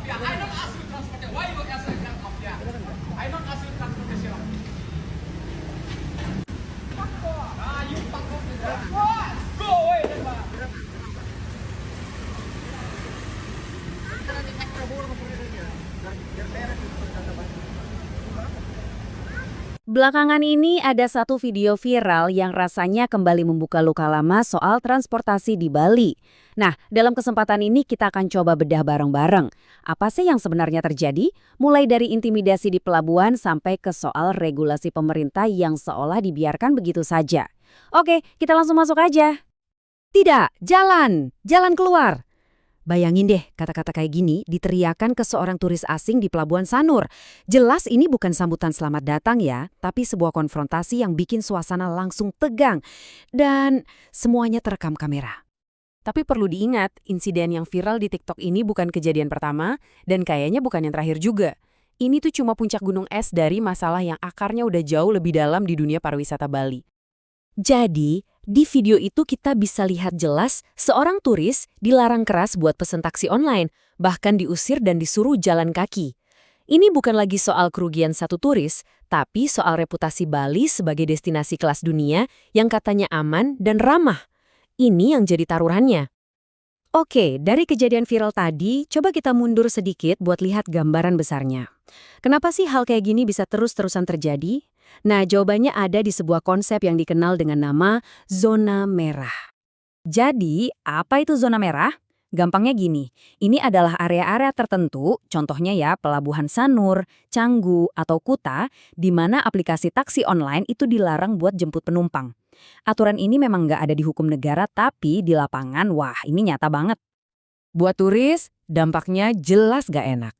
Yeah, I don't ask you transportation. Why you ask me transport? Yeah. I don't ask you transportation. Ah, you fuck off with that. Go away, Pak. Belakangan ini ada satu video viral yang rasanya kembali membuka luka lama soal transportasi di Bali. Nah, dalam kesempatan ini kita akan coba bedah bareng-bareng. Apa sih yang sebenarnya terjadi? Mulai dari intimidasi di pelabuhan sampai ke soal regulasi pemerintah yang seolah dibiarkan begitu saja. Oke, kita langsung masuk aja. Tidak, jalan! Jalan keluar! Bayangin deh, kata-kata kayak gini diteriakan ke seorang turis asing di Pelabuhan Sanur. Jelas ini bukan sambutan selamat datang ya, tapi sebuah konfrontasi yang bikin suasana langsung tegang. Dan semuanya terekam kamera. Tapi perlu diingat, insiden yang viral di TikTok ini bukan kejadian pertama, dan kayaknya bukan yang terakhir juga. Ini tuh cuma puncak gunung es dari masalah yang akarnya udah jauh lebih dalam di dunia pariwisata Bali. Jadi, di video itu kita bisa lihat jelas seorang turis dilarang keras buat pesen taksi online, bahkan diusir dan disuruh jalan kaki. Ini bukan lagi soal kerugian satu turis, tapi soal reputasi Bali sebagai destinasi kelas dunia yang katanya aman dan ramah. Ini yang jadi taruhannya. Oke, dari kejadian viral tadi, coba kita mundur sedikit buat lihat gambaran besarnya. Kenapa sih hal kayak gini bisa terus-terusan terjadi? Nah, jawabannya ada di sebuah konsep yang dikenal dengan nama zona merah. Jadi, apa itu zona merah? Gampangnya gini, ini adalah area-area tertentu, contohnya ya Pelabuhan Sanur, Canggu, atau Kuta, di mana aplikasi taksi online itu dilarang buat jemput penumpang. Aturan ini memang nggak ada di hukum negara, tapi di lapangan, wah ini nyata banget. Buat turis, dampaknya jelas gak enak.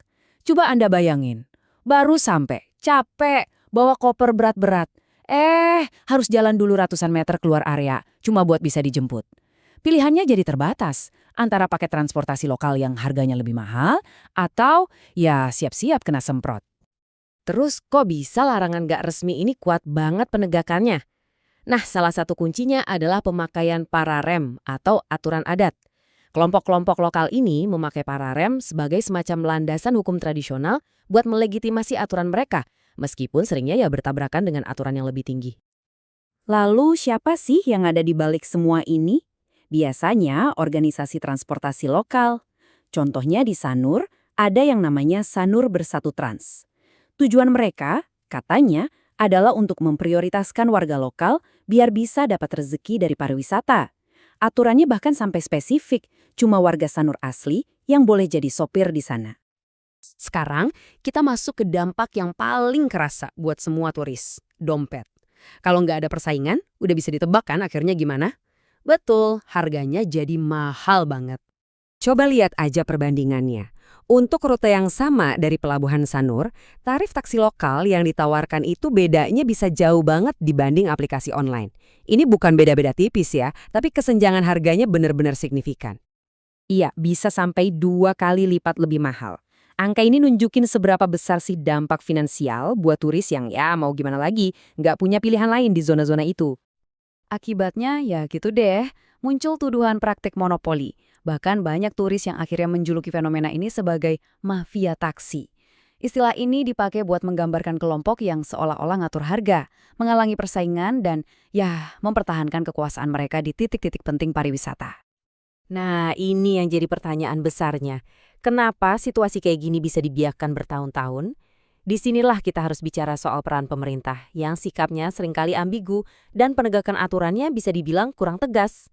Coba Anda bayangin, baru sampai, capek, bawa koper berat-berat. Harus jalan dulu ratusan meter keluar area, cuma buat bisa dijemput. Pilihannya jadi terbatas, antara pakai transportasi lokal yang harganya lebih mahal, atau ya siap-siap kena semprot. Terus kok bisa larangan gak resmi ini kuat banget penegakannya? Nah, salah satu kuncinya adalah pemakaian pararem atau aturan adat. Kelompok-kelompok lokal ini memakai pararem sebagai semacam landasan hukum tradisional buat melegitimasi aturan mereka, meskipun seringnya ya bertabrakan dengan aturan yang lebih tinggi. Lalu siapa sih yang ada di balik semua ini? Biasanya organisasi transportasi lokal. Contohnya di Sanur, ada yang namanya Sanur Bersatu Trans. Tujuan mereka, katanya, adalah untuk memprioritaskan warga lokal biar bisa dapat rezeki dari pariwisata. Aturannya bahkan sampai spesifik, cuma warga Sanur asli yang boleh jadi sopir di sana. Sekarang, kita masuk ke dampak yang paling kerasa buat semua turis, dompet. Kalau nggak ada persaingan, udah bisa ditebak kan akhirnya gimana? Betul, harganya jadi mahal banget. Coba lihat aja perbandingannya. Untuk rute yang sama dari Pelabuhan Sanur, tarif taksi lokal yang ditawarkan itu bedanya bisa jauh banget dibanding aplikasi online. Ini bukan beda-beda tipis ya, tapi kesenjangan harganya benar-benar signifikan. Iya, bisa sampai 2 kali lipat lebih mahal. Angka ini nunjukin seberapa besar sih dampak finansial buat turis yang ya mau gimana lagi, nggak punya pilihan lain di zona-zona itu. Akibatnya ya gitu deh, muncul tuduhan praktik monopoli. Bahkan banyak turis yang akhirnya menjuluki fenomena ini sebagai mafia taksi. Istilah ini dipakai buat menggambarkan kelompok yang seolah-olah ngatur harga, menghalangi persaingan dan ya mempertahankan kekuasaan mereka di titik-titik penting pariwisata. Nah, ini yang jadi pertanyaan besarnya. Kenapa situasi kayak gini bisa dibiarkan bertahun-tahun? Disinilah kita harus bicara soal peran pemerintah yang sikapnya seringkali ambigu dan penegakan aturannya bisa dibilang kurang tegas.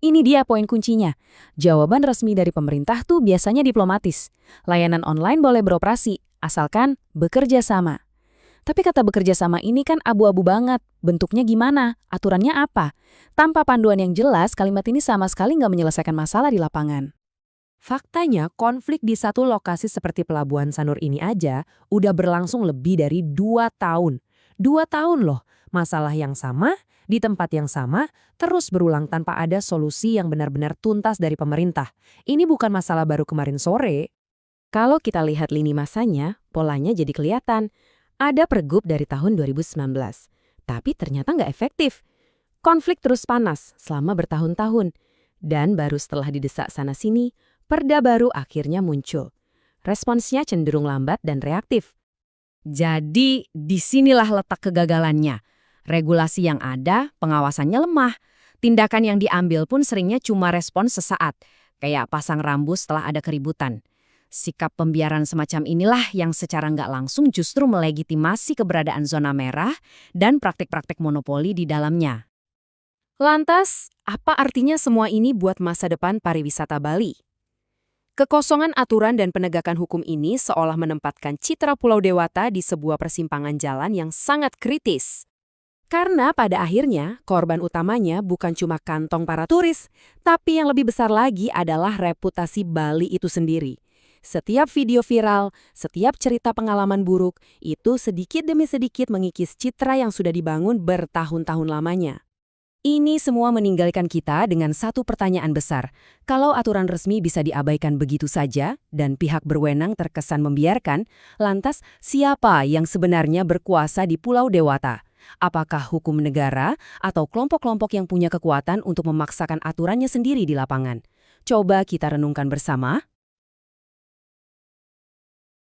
Ini dia poin kuncinya. Jawaban resmi dari pemerintah tuh biasanya diplomatis. Layanan online boleh beroperasi, asalkan bekerja sama. Tapi kata bekerja sama ini kan abu-abu banget. Bentuknya gimana? Aturannya apa? Tanpa panduan yang jelas, kalimat ini sama sekali nggak menyelesaikan masalah di lapangan. Faktanya, konflik di satu lokasi seperti Pelabuhan Sanur ini aja udah berlangsung lebih dari 2 tahun. 2 tahun loh, masalah yang sama, di tempat yang sama, terus berulang tanpa ada solusi yang benar-benar tuntas dari pemerintah. Ini bukan masalah baru kemarin sore. Kalau kita lihat lini masanya, polanya jadi kelihatan. Ada pergub dari tahun 2019, tapi ternyata nggak efektif. Konflik terus panas selama bertahun-tahun. Dan baru setelah didesak sana-sini, perda baru akhirnya muncul. responsnya cenderung lambat dan reaktif. Jadi, disinilah letak kegagalannya. Regulasi yang ada, pengawasannya lemah. Tindakan yang diambil pun seringnya cuma respons sesaat, kayak pasang rambu setelah ada keributan. Sikap pembiaran semacam inilah yang secara nggak langsung justru melegitimasi keberadaan zona merah dan praktik-praktik monopoli di dalamnya. Lantas, apa artinya semua ini buat masa depan pariwisata Bali? Kekosongan aturan dan penegakan hukum ini seolah menempatkan citra Pulau Dewata di sebuah persimpangan jalan yang sangat kritis. Karena pada akhirnya, korban utamanya bukan cuma kantong para turis, tapi yang lebih besar lagi adalah reputasi Bali itu sendiri. Setiap video viral, setiap cerita pengalaman buruk, itu sedikit demi sedikit mengikis citra yang sudah dibangun bertahun-tahun lamanya. Ini semua meninggalkan kita dengan satu pertanyaan besar. Kalau aturan resmi bisa diabaikan begitu saja dan pihak berwenang terkesan membiarkan, lantas siapa yang sebenarnya berkuasa di Pulau Dewata? Apakah hukum negara atau kelompok-kelompok yang punya kekuatan untuk memaksakan aturannya sendiri di lapangan? Coba kita renungkan bersama.